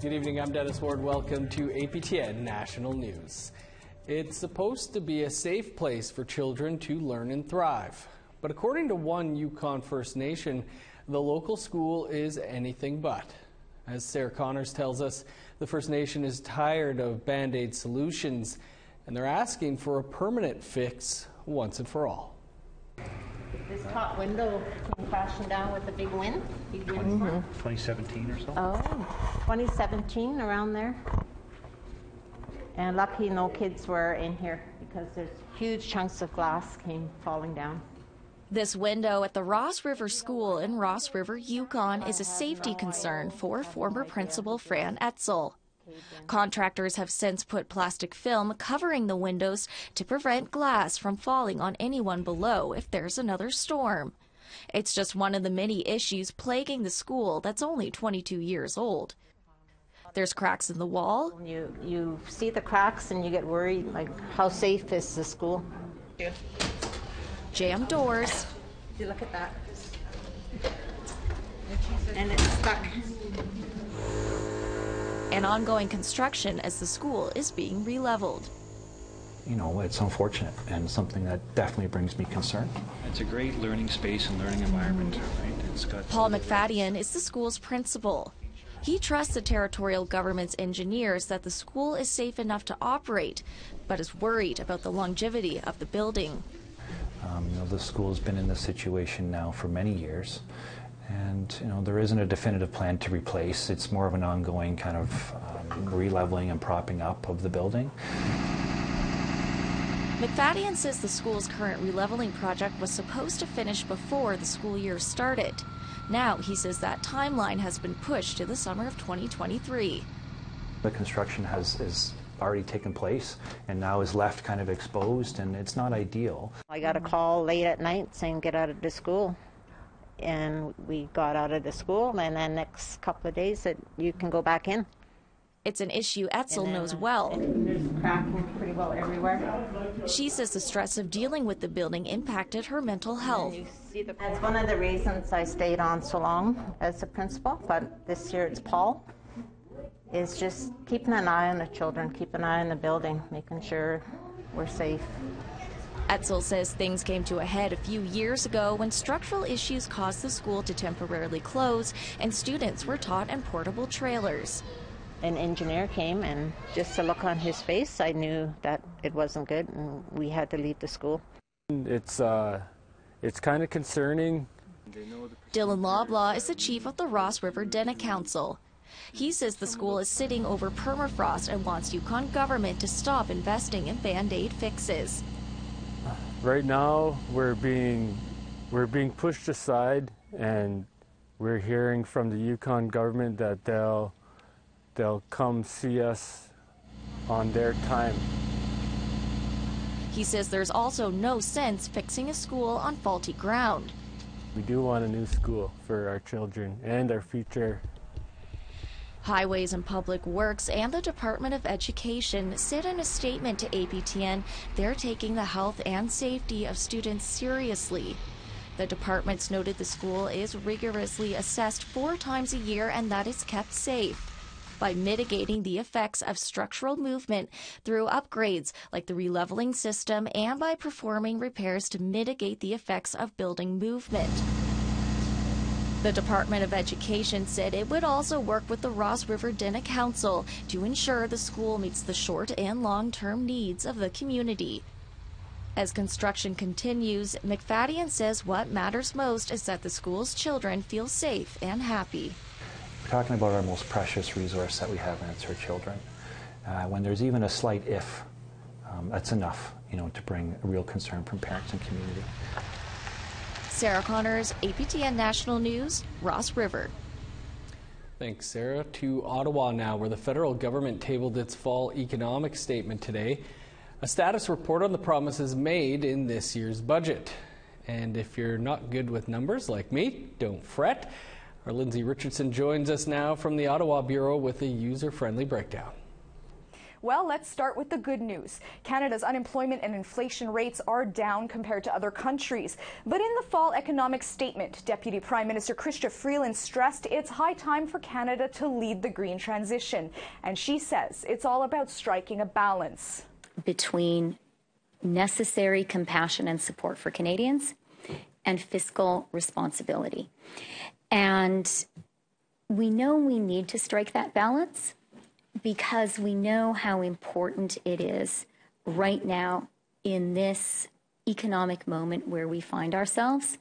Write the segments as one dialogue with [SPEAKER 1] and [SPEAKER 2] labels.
[SPEAKER 1] Good evening, I'm Dennis Ward. Welcome to APTN National News. It's supposed to be a safe place for children to learn and thrive. But according to one Yukon First Nation, the local school is anything but. As Sarah Connors tells us, the First Nation is tired of Band-Aid solutions, and they're asking for a permanent fix once and for all.
[SPEAKER 2] This top window came crashing down with a big wind.
[SPEAKER 3] 2017 or so?
[SPEAKER 2] Oh, 2017, around there. And lucky no kids were in here because there's huge chunks of glass came falling down.
[SPEAKER 4] This window at the Ross River School in Ross River, Yukon is a safety concern for former Principal Fran Etzel. Contractors have since put plastic film covering the windows to prevent glass from falling on anyone below if there's another storm. It's just one of the many issues plaguing the school that's only 22 years old. There's cracks in the wall.
[SPEAKER 2] You see the cracks and you get worried, like, how safe is the school?
[SPEAKER 4] Jammed doors.
[SPEAKER 2] You look at that. And it's stuck.
[SPEAKER 4] And ongoing construction as the school is being re-leveled.
[SPEAKER 3] You know, it's unfortunate and something that definitely brings me concern. It's a great learning space and learning environment, right? It's got
[SPEAKER 4] Paul McFadden is the school's principal. He trusts the territorial government's engineers that the school is safe enough to operate, but is worried about the longevity of the building.
[SPEAKER 3] You know, the school's been in this situation now for many years. And, you know, there isn't a definitive plan to replace. It's more of an ongoing kind of re-leveling and propping up of the building.
[SPEAKER 4] McFadden says the school's current re-leveling project was supposed to finish before the school year started. Now, he says that timeline has been pushed to the summer of 2023.
[SPEAKER 3] The construction is already taken place and now is left kind of exposed, and it's not ideal.
[SPEAKER 2] I got a call late at night saying get out of the school. And we got out of the school, and then next couple of days that you can go back in.
[SPEAKER 4] It's an issue Etzel knows well.
[SPEAKER 2] There's cracking pretty well everywhere.
[SPEAKER 4] She says the stress of dealing with the building impacted her mental health.
[SPEAKER 2] That's one of the reasons I stayed on so long as a principal, but this year it's Paul, is just keeping an eye on the children, keeping an eye on the building, making sure we're safe.
[SPEAKER 4] Etzel says things came to a head a few years ago when structural issues caused the school to temporarily close and students were taught in portable trailers.
[SPEAKER 2] An engineer came, and just to look on his face, I knew that it wasn't good and we had to leave the school.
[SPEAKER 5] It's kind of concerning.
[SPEAKER 4] Dylan Loblaw is the chief of the Ross River Denna Council. He says the school is sitting over permafrost and wants Yukon government to stop investing in Band-Aid fixes.
[SPEAKER 5] Right now, we're being pushed aside, and we're hearing from the Yukon government that they'll come see us on their time.
[SPEAKER 4] He says there's also no sense fixing a school on faulty ground.
[SPEAKER 5] We do want a new school for our children and our future.
[SPEAKER 4] Highways and Public Works and the Department of Education said in a statement to APTN they're taking the health and safety of students seriously. The departments noted the school is rigorously assessed 4 times a year and that it's kept safe by mitigating the effects of structural movement through upgrades like the re-leveling system and by performing repairs to mitigate the effects of building movement. The Department of Education said it would also work with the Ross River Denna Council to ensure the school meets the short and long-term needs of the community. As construction continues, McFadden says what matters most is that the school's children feel safe and happy.
[SPEAKER 3] We're talking about our most precious resource that we have, and it's our children. When there's even a slight if, that's enough, you know, to bring a real concern from parents and community.
[SPEAKER 4] Sarah Connors, APTN National News, Ross River.
[SPEAKER 1] Thanks, Sarah. To Ottawa now, where the federal government tabled its fall economic statement today. A status report on the promises made in this year's budget. And if you're not good with numbers like me, don't fret. Our Lindsay Richardson joins us now from the Ottawa Bureau with a user-friendly breakdown.
[SPEAKER 6] Well, let's start with the good news. Canada's unemployment and inflation rates are down compared to other countries. But in the fall economic statement, Deputy Prime Minister Chrystia Freeland stressed it's high time for Canada to lead the green transition. And she says it's all about striking a balance
[SPEAKER 7] between necessary compassion and support for Canadians and fiscal responsibility. And we know we need to strike that balance because we know how important it is right now in this economic moment where we find ourselves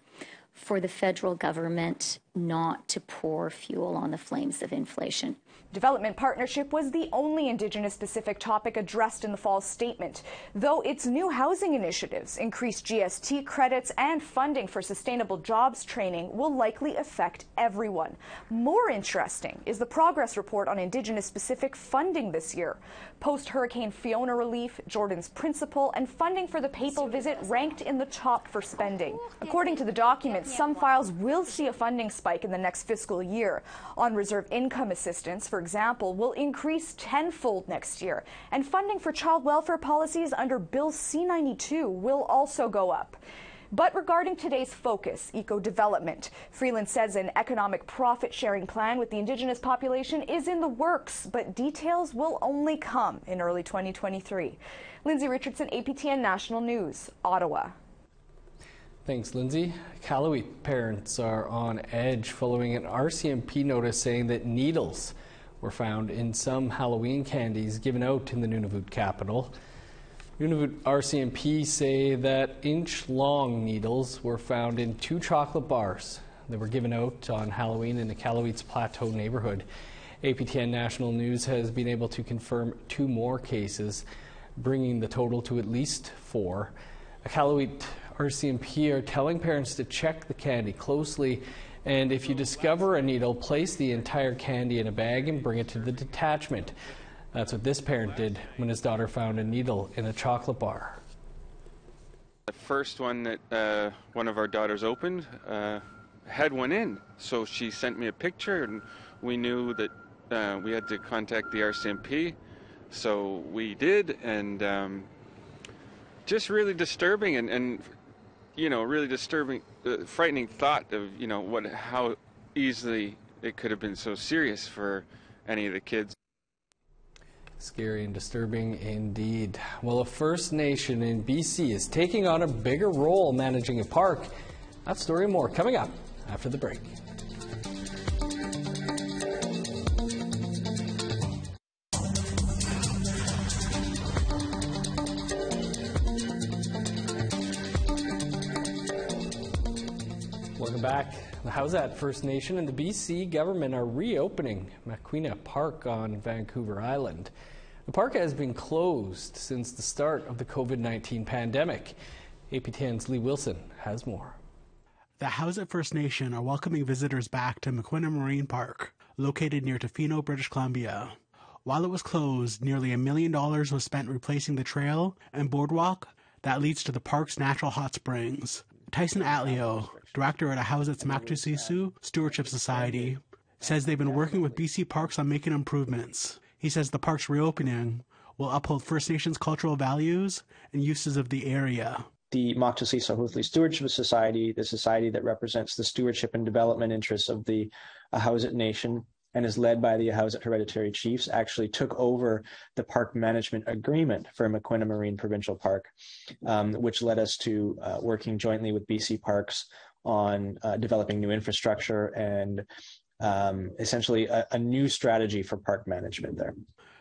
[SPEAKER 7] for the federal government not to pour fuel on the flames of inflation.
[SPEAKER 6] Development partnership was the only Indigenous-specific topic addressed in the fall statement, though its new housing initiatives, increased GST credits, and funding for sustainable jobs training will likely affect everyone. More interesting is the progress report on Indigenous-specific funding this year. Post-Hurricane Fiona relief, Jordan's Principle, and funding for the papal visit ranked in the top for spending. According to the document, some files will see a funding spike in the next fiscal year. On-reserve income assistance, for example, will increase tenfold next year, and funding for child welfare policies under Bill C-92 will also go up. But regarding today's focus, eco-development, Freeland says an economic profit-sharing plan with the Indigenous population is in the works, but details will only come in early 2023. Lindsay Richardson, APTN National News, Ottawa.
[SPEAKER 1] Thanks, Lindsay. Iqaluit parents are on edge following an RCMP notice saying that needles were found in some Halloween candies given out in the Nunavut capital. Nunavut RCMP say that inch-long needles were found in 2 chocolate bars that were given out on Halloween in Iqaluit's Plateau neighborhood. APTN National News has been able to confirm 2 more cases, bringing the total to at least 4. Iqaluit RCMP are telling parents to check the candy closely, and if you discover a needle, place the entire candy in a bag and bring it to the detachment. That's what this parent did when his daughter found a needle in a chocolate bar.
[SPEAKER 8] The first one that one of our daughters opened had one in, so she sent me a picture, and we knew that we had to contact the RCMP, so we did, and just really disturbing and you know, really disturbing, frightening thought of, you know, how easily it could have been so serious for any of the kids.
[SPEAKER 1] Scary and disturbing indeed. Well, a First Nation in BC is taking on a bigger role managing a park. That story and more coming up after the break. Welcome back. The Hausat First Nation and the BC government are reopening Maquina Park on Vancouver Island. The park has been closed since the start of the COVID-19 pandemic. APTN's Lee Wilson has more.
[SPEAKER 9] The Hausat First Nation are welcoming visitors back to Maquina Marine Park, located near Tofino, British Columbia. While it was closed, nearly $1 million was spent replacing the trail and boardwalk that leads to the park's natural hot springs. Tyson Atleo, director at Hausat's Maktusisu Stewardship Society, says they've been working with BC Parks on making improvements. He says the park's reopening will uphold First Nations cultural values and uses of the area.
[SPEAKER 10] The Maktusisu Stewardship Society, the society that represents the stewardship and development interests of the Hausat Nation and is led by the Hausat Hereditary Chiefs, actually took over the park management agreement for Maquina Marine Provincial Park, which led us to working jointly with BC Parks on developing new infrastructure and essentially a new strategy for park management there.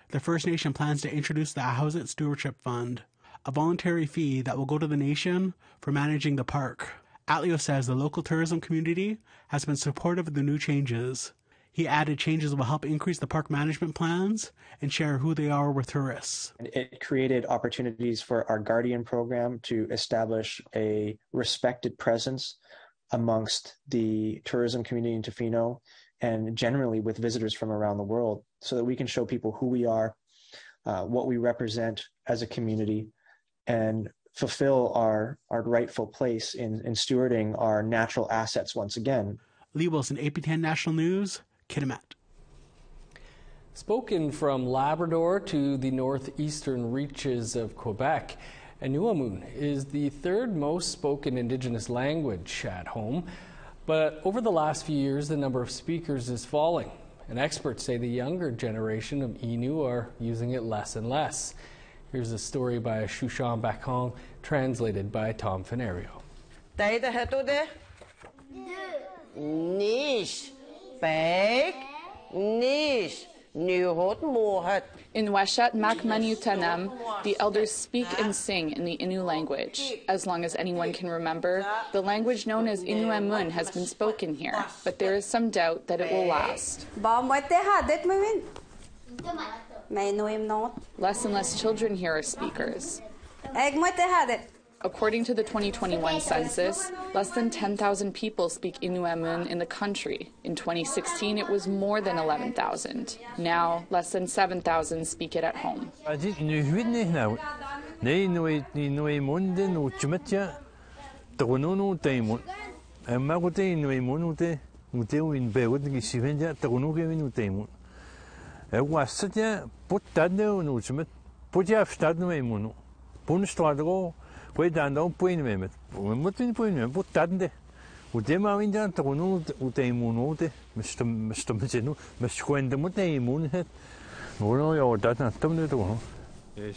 [SPEAKER 9] The First Nation plans to introduce the Hausat Stewardship Fund, a voluntary fee that will go to the nation for managing the park. Atleo says the local tourism community has been supportive of the new changes. He added changes will help increase the park management plans and share who they are with tourists.
[SPEAKER 10] It created opportunities for our Guardian program to establish a respected presence amongst the tourism community in Tofino and generally with visitors from around the world, so that we can show people who we are, what we represent as a community, and fulfill our rightful place in stewarding our natural assets once again.
[SPEAKER 9] Lee Wilson, APTN National News, Kitimat.
[SPEAKER 1] Spoken from Labrador to the northeastern reaches of Quebec, Inuit is the third most spoken Indigenous language at home, but over the last few years the number of speakers is falling, and experts say the younger generation of Inuit are using it less and less. Here's a story by Shushan Bakong, translated by Tom Fenario.
[SPEAKER 11] In Washat Makmanyutanam, the elders speak and sing in the Innu language. As long as anyone can remember, the language known as Inuit has been spoken here, but there is some doubt that it will last. Less and less children here are speakers. According to the 2021 census, less than 10,000 people speak Inuit in the country. In 2016, it was more than 11,000. Now, less than 7,000 speak it at home.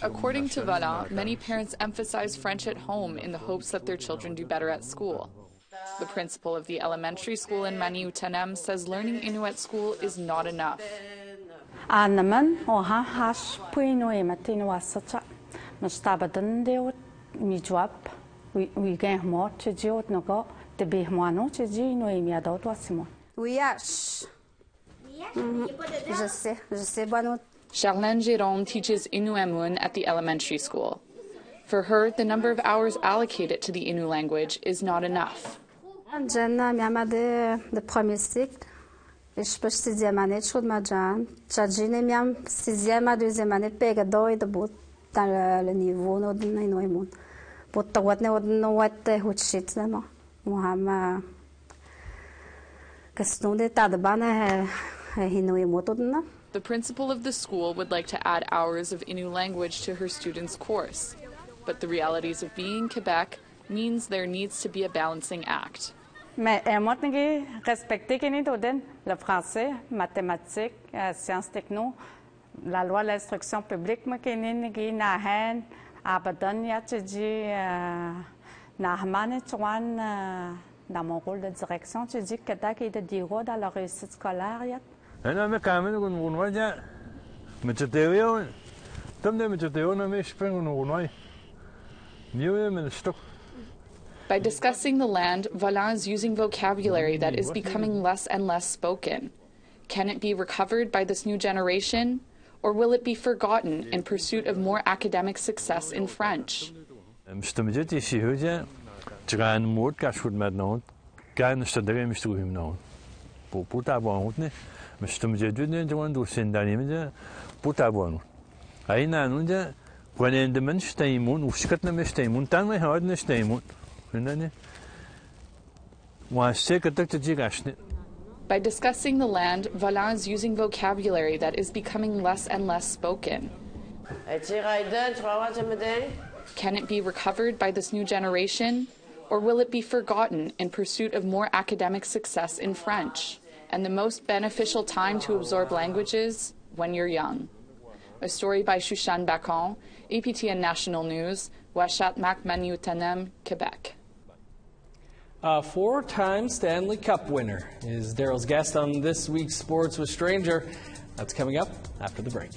[SPEAKER 11] According to Vala, many parents emphasize French at home in the hopes that their children do better at school. The principal of the elementary school in Maniutanam says learning Inuit at school is not enough. Charlene Giron teaches Inuit at the elementary school. For her, the number of hours allocated to the Innu language is not enough. The principal of the school would like to add hours of Innu language to her students' course, but the realities of being in Quebec means there needs to be a balancing act.
[SPEAKER 12] Mais respecter le français, mathématiques, sciences techno, la loi de l'instruction publique, nahen, abadan yatiji, nahmane tuan, dans mon rôle de direction, tu dis que Québec est de diro dans la réussite scolaire.
[SPEAKER 5] أنا مكمل ونواجه متتويون تمني متتويون مش بين ونواي نيوي من الشتوك.
[SPEAKER 11] By discussing the land, Valin is using vocabulary that is becoming less and less spoken. Can it be recovered by this new generation, or will it be forgotten in pursuit of more academic success in French? By discussing the land, Valin is using vocabulary that is becoming less and less spoken. Can it be recovered by this new generation, or will it be forgotten in pursuit of more academic success in French? And the most beneficial time to absorb languages, when you're young. A story by Shushan Bakong, APTN National News, Washat Makmanyutanam, Quebec.
[SPEAKER 1] A four-time Stanley Cup winner is Daryl's guest on this week's Sports with Stranger. That's coming up after the break.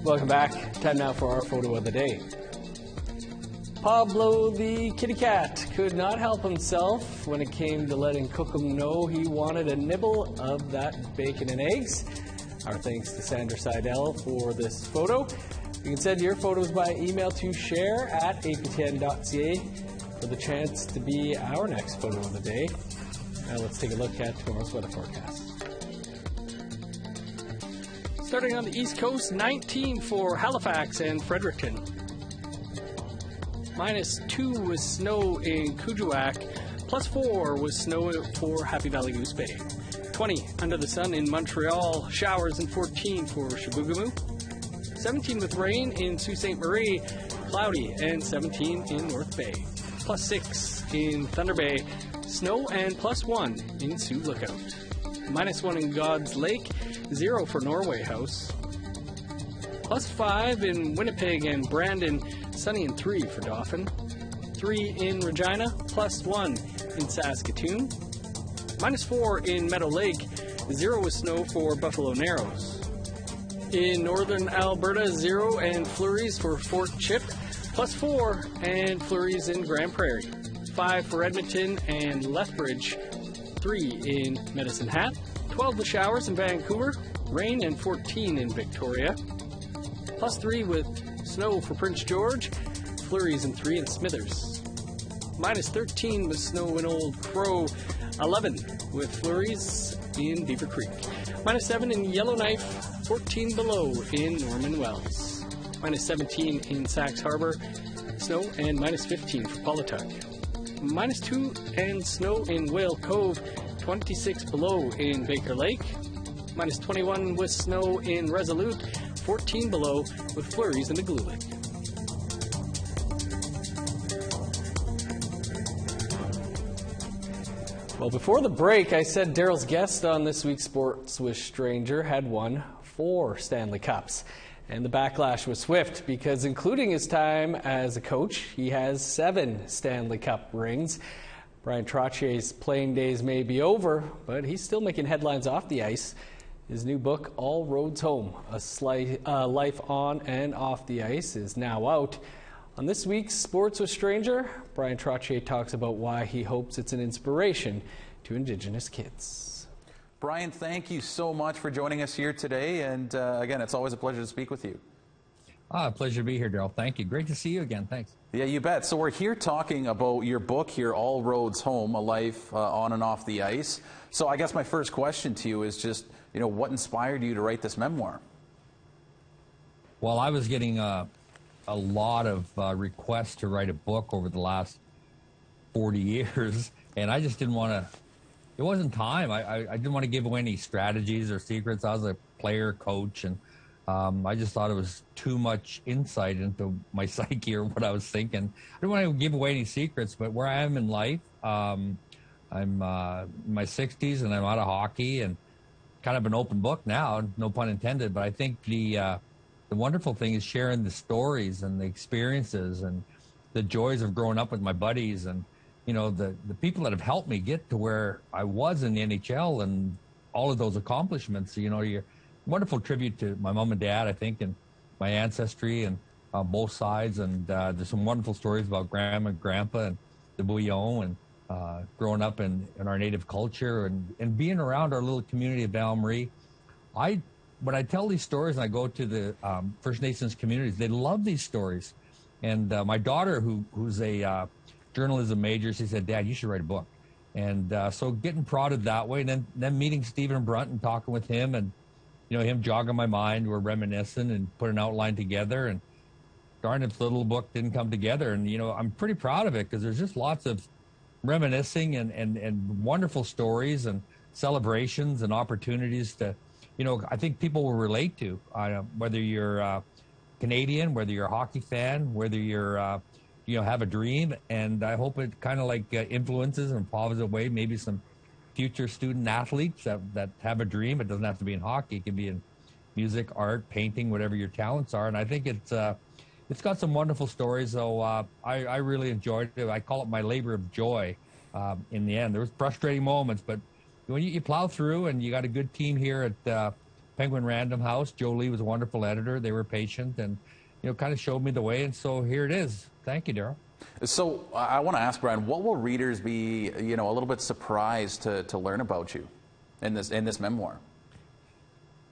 [SPEAKER 1] Welcome back. Time now for our photo of the day. Pablo the kitty cat could not help himself when it came to letting Cookham know he wanted a nibble of that bacon and eggs. Our thanks to Sandra Seidel for this photo. You can send your photos by email to share@aptn.ca for the chance to be our next photo of the day. Now let's take a look at tomorrow's weather forecast. Starting on the East Coast, 19 for Halifax and Fredericton. -2 with snow in Kuujjuaq, +4 with snow for Happy Valley Goose Bay. 20 under the sun in Montreal, showers, and 14 for Chibougamau. 17 with rain in Sault Ste. Marie, cloudy, and 17 in North Bay. +6 in Thunder Bay, snow, and +1 in Sioux Lookout. -1 in God's Lake, 0 for Norway House. +5 in Winnipeg and Brandon, sunny and 3 for Dauphin. 3 in Regina, +1 in Saskatoon. -4 in Meadow Lake, 0 with snow for Buffalo Narrows. In northern Alberta, 0 and flurries for Fort Chip, +4 and flurries in Grand Prairie. 5 for Edmonton and Lethbridge, 3 in Medicine Hat. 12 with showers in Vancouver, rain, and 14 in Victoria. +3 with snow for Prince George, flurries and 3 in Smithers. -13 with snow in Old Crow, 11 with flurries in Beaver Creek. -7 in Yellowknife, 14 below in Norman Wells. -17 in Sax Harbor, snow, and -15 for Paulatuck. -2 and snow in Whale Cove, 26 below in Baker Lake. -21 with snow in Resolute, 14 below with flurries in Iqaluit. Well, before the break, I said Daryl's guest on this week's Sports with Stranger had won 4 Stanley Cups. And the backlash was swift because, including his time as a coach, he has 7 Stanley Cup rings. Brian Trottier's playing days may be over, but he's still making headlines off the ice. His new book, All Roads Home, A Life on and Off the Ice, is now out. On this week's Sports with Stranger, Brian Trottier talks about why he hopes it's an inspiration to Indigenous kids.
[SPEAKER 13] Brian, thank you so much for joining us here today. And again, it's always a pleasure to speak with you.
[SPEAKER 14] Pleasure to be here, Daryl. Thank you. Great to see you again. Thanks.
[SPEAKER 13] Yeah, you bet. So we're here talking about your book here, All Roads Home, A Life on and Off the Ice. So I guess my first question to you is just, what inspired you to write this memoir?
[SPEAKER 14] Well, I was getting a lot of requests to write a book over the last 40 years, and I just didn't want to, it wasn't time. I didn't want to give away any strategies or secrets. I was a player, coach, and I just thought it was too much insight into my psyche or what I was thinking. I didn't want to give away any secrets, but where I am in life, I'm in my 60s and I'm out of hockey and kind of an open book now, no pun intended, but I think the wonderful thing is sharing the stories and the experiences and the joys of growing up with my buddies and, the people that have helped me get to where I was in the NHL and all of those accomplishments. You're wonderful tribute to my mom and dad, I think, and my ancestry and both sides. And there's some wonderful stories about grandma and grandpa and the bouillon and growing up in our native culture and being around our little community of Val-Marie. When I tell these stories and I go to the First Nations communities, they love these stories. And my daughter, who's a journalism major, she said, "Dad, you should write a book." And so getting prodded that way, and then meeting Stephen Brunt and talking with him and, him jogging my mind, we're reminiscing and put an outline together. And darn, if the little book didn't come together. And, I'm pretty proud of it because there's just lots of reminiscing and wonderful stories and celebrations and opportunities to, I think people will relate to, whether you're Canadian, whether you're a hockey fan, whether you're, have a dream. And I hope it kind of influences in a positive way, maybe some future student athletes that have a dream. It doesn't have to be in hockey. It can be in music, art, painting, whatever your talents are. And I think it's got some wonderful stories. So I really enjoyed it. I call it my labor of joy in the end. There was frustrating moments, but when you plow through and you got a good team here at Penguin Random House. Joe Lee was a wonderful editor. They were patient and, kind of showed me the way. And so here it is. Thank you, Daryl.
[SPEAKER 13] So I want to ask, Brian, what will readers be, a little bit surprised to learn about you in this memoir?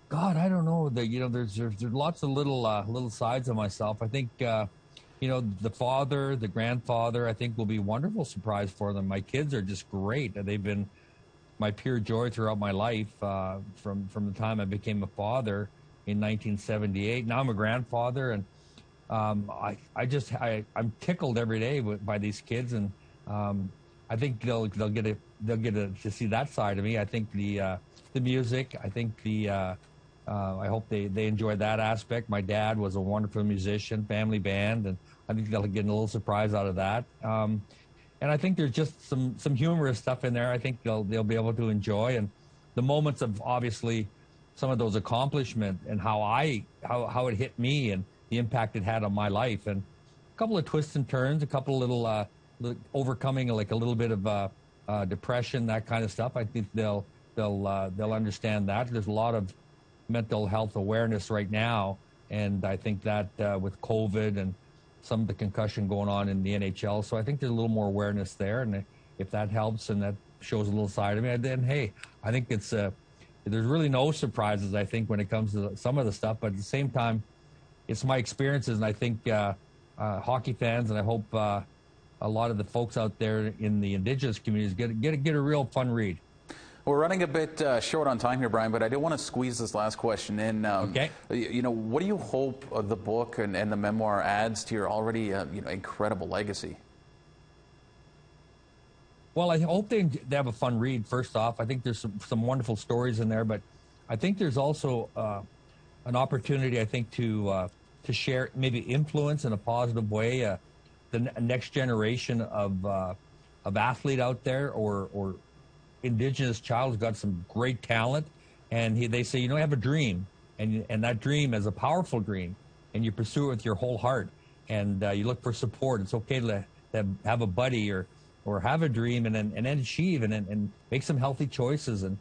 [SPEAKER 14] God, I don't know. There's lots of little sides of myself. I think, the father, the grandfather, I think will be a wonderful surprise for them. My kids are just great. They've been my pure joy throughout my life from the time I became a father in 1978. Now I'm a grandfather, and I'm tickled every day by these kids, and I think they'll get to see that side of me. I think the music. I think I hope they enjoy that aspect. My dad was a wonderful musician, family band, and I think they'll get a little surprise out of that. And I think there's just some humorous stuff in there. I think they'll be able to enjoy, and the moments of obviously some of those accomplishments and how it hit me and the impact it had on my life, and a couple of twists and turns, a couple of little overcoming like a little bit of depression, that kind of stuff. I think they'll understand that. There's a lot of mental health awareness right now, and I think that with COVID and some of the concussion going on in the NHL, so I think there's a little more awareness there, and if that helps and that shows a little side of me, then hey, I think it's there's really no surprises, I think, when it comes to some of the stuff, but at the same time, it's my experiences, and I think hockey fans, and I hope a lot of the folks out there in the Indigenous communities get a real fun read.
[SPEAKER 13] We're running a bit short on time here, Brian, but I do want to squeeze this last question in.
[SPEAKER 14] Okay.
[SPEAKER 13] You know, what do you hope the book and the memoir adds to your already incredible legacy?
[SPEAKER 14] Well, I hope they have a fun read, first off. I think there's some wonderful stories in there, but I think there's also an opportunity, I think, to share, maybe influence in a positive way the next generation of athlete out there, or Indigenous child who's got some great talent, and they say, you have a dream, and that dream is a powerful dream, and you pursue it with your whole heart, and you look for support. It's okay to have a buddy or have a dream and then achieve and make some healthy choices, and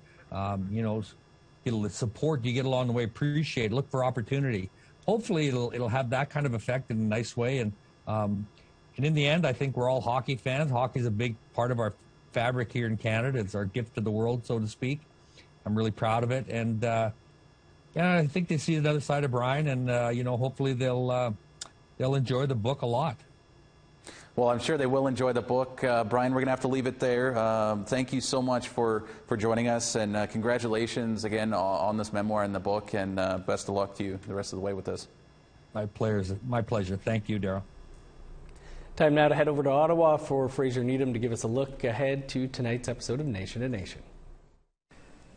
[SPEAKER 14] it'll support you get along the way, appreciate, look for opportunity. Hopefully it'll have that kind of effect in a nice way, and in the end, I think we're all hockey fans. Hockey's a big part of our fabric here in Canada. It's our gift to the world, so to speak. I'm really proud of it, and I think they see another side of Brian, and hopefully they'll enjoy the book a lot.
[SPEAKER 13] Well, I'm sure they will enjoy the book. Brian, we're going to have to leave it there. Thank you so much for joining us, and congratulations again on this memoir and the book, and best of luck to you the rest of the way with this.
[SPEAKER 14] My pleasure. Thank you, Daryl.
[SPEAKER 1] Time now to head over to Ottawa for Fraser Needham to give us a look ahead to tonight's episode of Nation to Nation.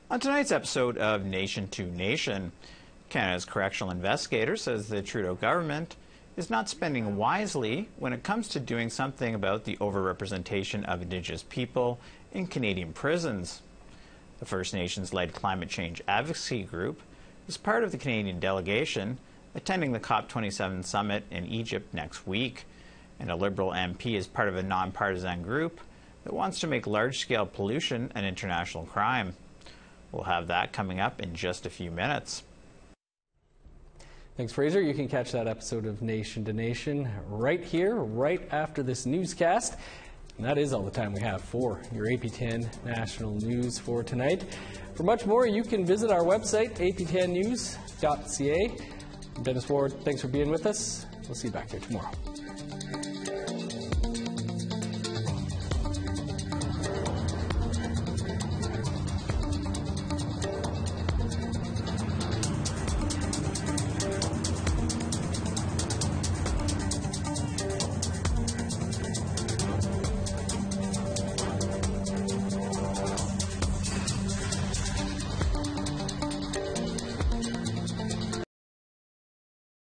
[SPEAKER 15] On tonight's episode of Nation to Nation, Canada's correctional investigator says the Trudeau government is not spending wisely when it comes to doing something about the overrepresentation of Indigenous people in Canadian prisons. The First Nations-led climate change advocacy group is part of the Canadian delegation attending the COP27 summit in Egypt next week. And a Liberal MP is part of a nonpartisan group that wants to make large-scale pollution an international crime. We'll have that coming up in just a few minutes.
[SPEAKER 1] Thanks, Fraser. You can catch that episode of Nation to Nation right here, right after this newscast. And that is all the time we have for your APTN National News for tonight. For much more, you can visit our website, aptnnews.ca. Dennis Ward, thanks for being with us. We'll see you back here tomorrow.